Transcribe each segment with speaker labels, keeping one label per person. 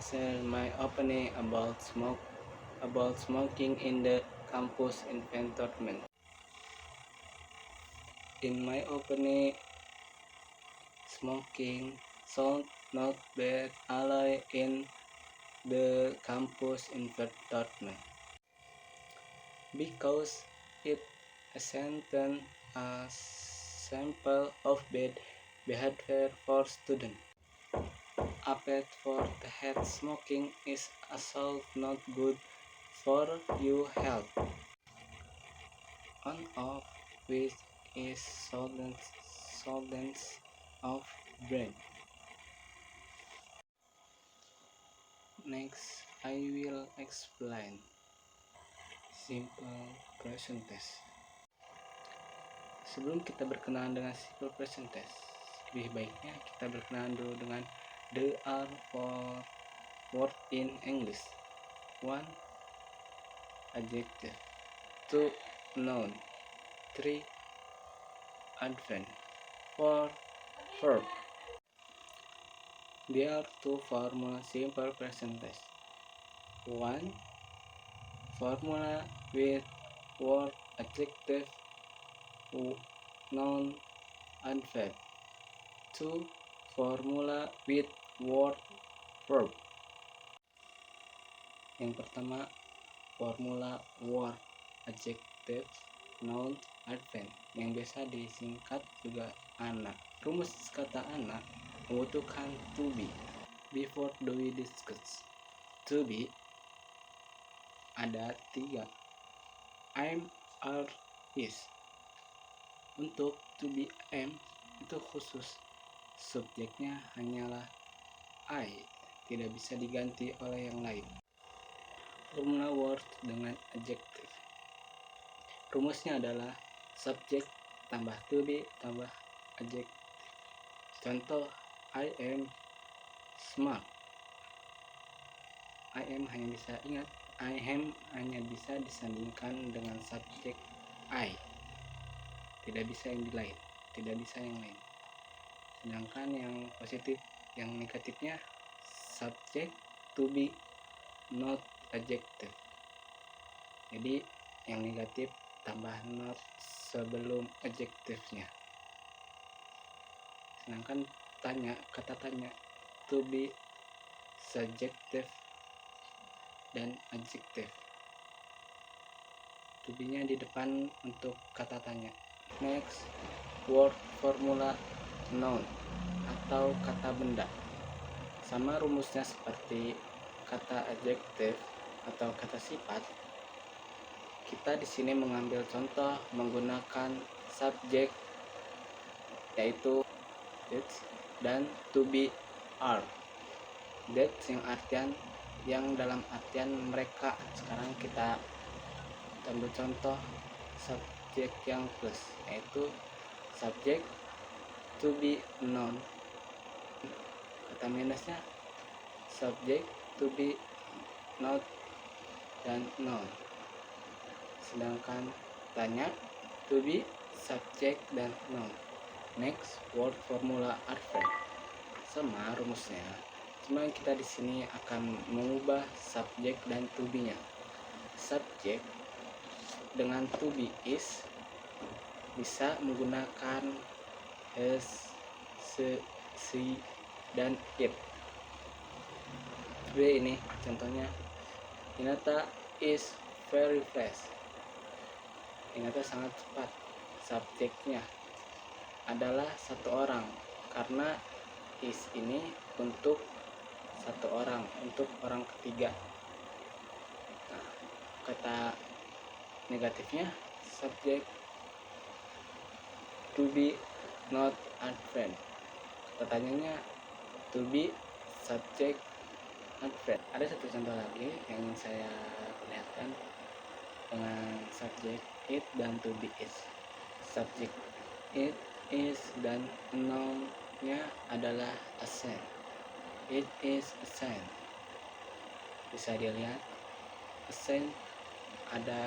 Speaker 1: can share my opinion about smoking in the campus environment. In my opinion, smoking should not be allowed in the campus environment because it isn't a sample of bad behavior for students. Apart for the head, smoking is also not good for your health. One of which is soreness of brain. Next, I will explain simple present tense. Sebelum kita berkenalan dengan simple present tense, lebih baiknya kita berkenalan dulu dengan the are for word in English. 1. Adjective. 2. Noun. 3. Adverb. 4. Verb. There are two formula simple present tense. 1. Formula with word adjective, noun, adverb. 2. Formula with word verb. Yang pertama, formula word adjective, noun, adverb yang biasa disingkat juga anak. Rumus kata anak membutuhkan to be. Before do we discuss to be, ada 3. I'm, are, is. Untuk to be am itu khusus, subjeknya hanyalah I, tidak bisa diganti oleh yang lain. Formula word dengan adjective, rumusnya adalah subjek tambah to be tambah adjective. Contoh, I am smart. I am hanya bisa ingat, I am hanya bisa disandingkan dengan subjek I, tidak bisa yang lain, tidak bisa yang lain. Sedangkan yang positif, yang negatifnya subjek to be not adjective. Jadi yang negatif tambah not sebelum adjektifnya. Sedangkan kata tanya to be subjective dan adjective. To be-nya di depan untuk kata tanya. Next, word formula noun atau kata benda. Sama rumusnya seperti kata adjective atau kata sifat. Kita di sini mengambil contoh menggunakan subjek yaitu that dan to be are. That yang dalam artian mereka. Sekarang kita ambil contoh subjek yang plus, yaitu subjek to be noun. Kata minusnya subjek to be not dan noun. Sedangkan tanya to be subjek dan noun. Next, word formula adverb. Sama rumusnya. Cuma kita di sini akan mengubah subjek dan to be-nya. Subjek dengan to be is bisa menggunakan has, she, dan it. Ini contohnya, Hinata is very fast. Hinata sangat cepat. Subjeknya adalah satu orang, karena is ini untuk satu orang, untuk orang ketiga. Nah, kata negatifnya subjek to be not adverb. Pertanyaannya to be subjek adverb. Ada satu contoh lagi yang ingin saya perlihatkan dengan subjek it dan to be is. Subjek it, is, dan noun-nya adalah a sign. It is a sign. Bisa dilihat a sign ada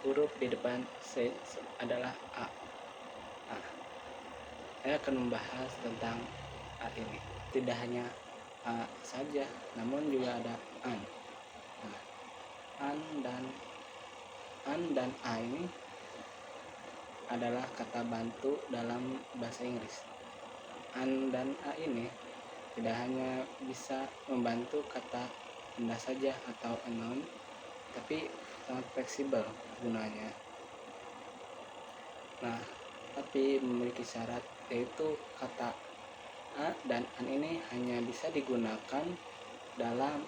Speaker 1: huruf di depan sign adalah a. Nah, saya akan membahas tentang a ini. Tidak hanya a saja, namun juga ada an. Nah, an dan a ini adalah kata bantu dalam bahasa Inggris. An dan a ini tidak hanya bisa membantu kata benda saja atau a noun, tapi sangat fleksibel gunanya. Nah, tapi memiliki syarat, yaitu kata a dan an ini hanya bisa digunakan dalam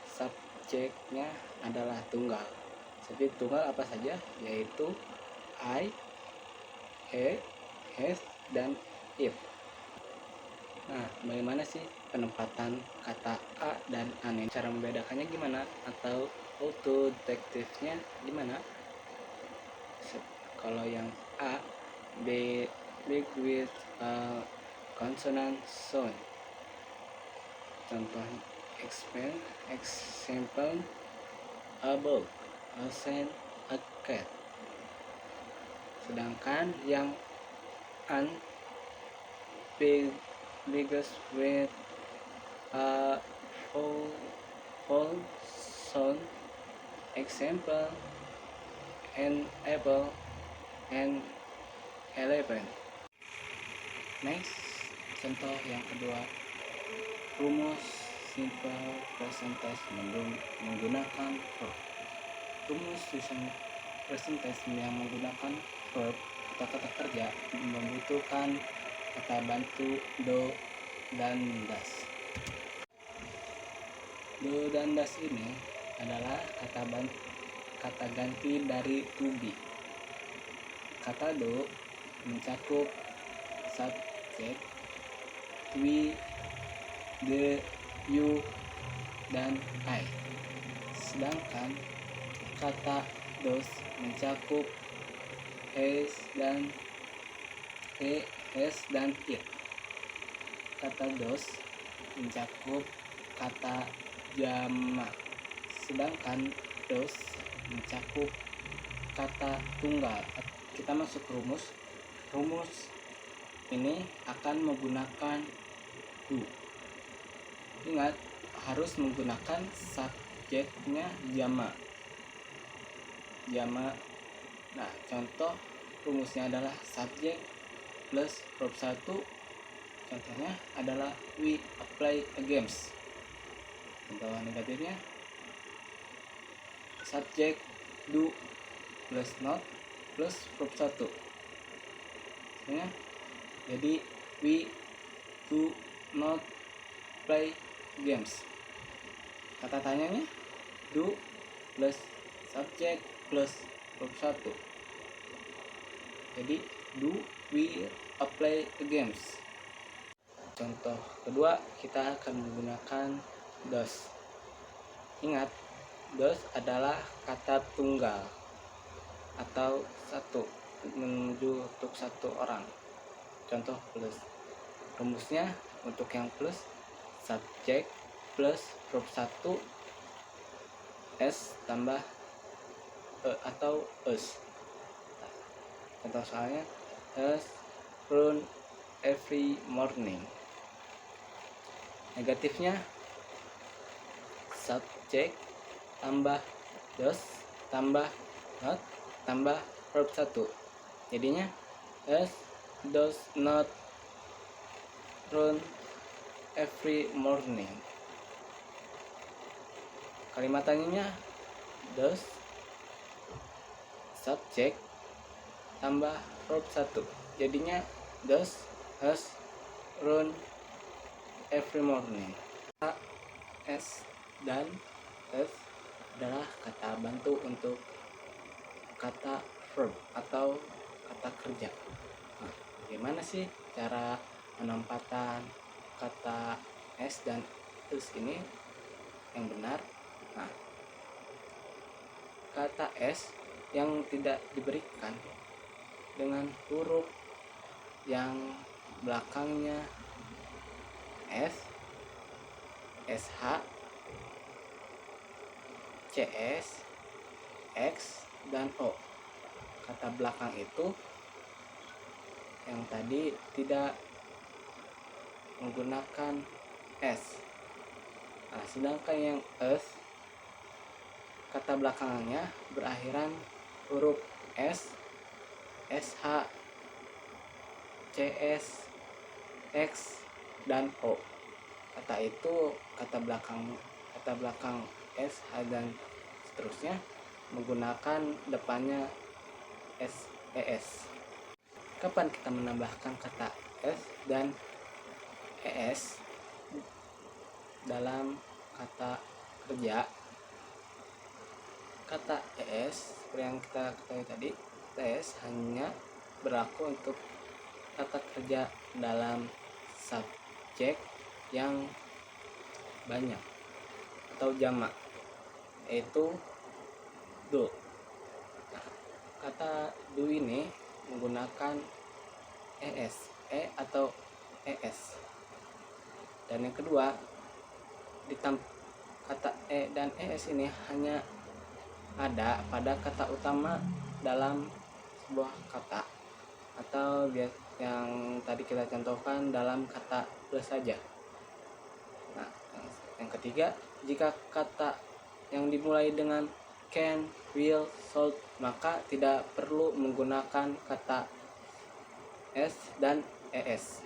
Speaker 1: subjeknya adalah tunggal. Subjek tunggal apa saja? Yaitu I, he, has, dan it. Nah, bagaimana sih penempatan kata a dan an ini? Cara membedakannya gimana? Atau auto detektifnya gimana? Kalau yang a big with a consonant sound. Contoh example a book, a sand, a cat. Sedangkan yang an biggest with a full sound, example an apple and 11. Next, contoh yang kedua, rumus simple present tense menggunakan verb. Rumus present tense yang menggunakan verb atau kata kerja membutuhkan kata bantu do dan das. Do dan das ini adalah kata ganti dari to be. Kata do mencakup subjek, we, the, you, dan I. Sedangkan kata dos mencakup has dan it. Kata dos mencakup kata jamak, sedangkan dos mencakup kata tunggal. Kita masuk rumus. Rumus ini akan menggunakan do. Ingat, harus menggunakan subjeknya jamak. Nah, contoh rumusnya adalah subjek plus verb 1. Contohnya adalah we play games. Contoh negatifnya subjek do plus not plus verb 1. Jadi we do not play games. Kata tanyanya do plus subjek plus verb 1. Jadi do we play games. Contoh kedua, kita akan menggunakan does. Ingat, does adalah kata tunggal atau satu, menuju untuk satu orang. Contoh plus. Rumusnya untuk yang plus, subjek plus verb 1 s tambah atau us. Contoh soalnya us run every morning. Negatifnya subjek tambah does tambah not tambah verb 1. Jadinya us does not run every morning. Kalimat tanyanya does subjek tambah verb 1. Jadinya does us run every morning. Kata s dan f adalah kata bantu untuk kata verb atau kata kerja. Nah, bagaimana sih cara penempatan kata s dan us ini yang benar? Nah, kata s yang tidak diberikan dengan huruf yang belakangnya s, sh, cs, x, dan o. Kata belakang itu yang tadi tidak menggunakan s. Nah, sedangkan yang es, kata belakangnya berakhiran huruf S, SH, CS, X, dan O. Kata belakang S, H, dan seterusnya menggunakan depannya S, ES. Kapan kita menambahkan kata S dan ES dalam kata kerja? Kata ES seperti yang kita ketahui tadi, ES hanya berlaku untuk kata kerja dalam subjek yang banyak atau jamak, yaitu do. Kata do ini menggunakan ES, atau ES. Dan yang kedua, kata E dan ES ini hanya ada pada kata utama dalam sebuah kata, atau yang tadi kita contohkan dalam kata plus saja. Nah, yang ketiga, jika kata yang dimulai dengan can, will, should, maka tidak perlu menggunakan kata S dan ES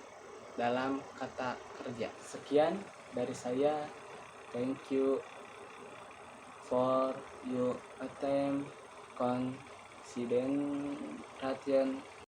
Speaker 1: dalam kata kerja. Sekian dari saya. Thank you for your attention, consideration,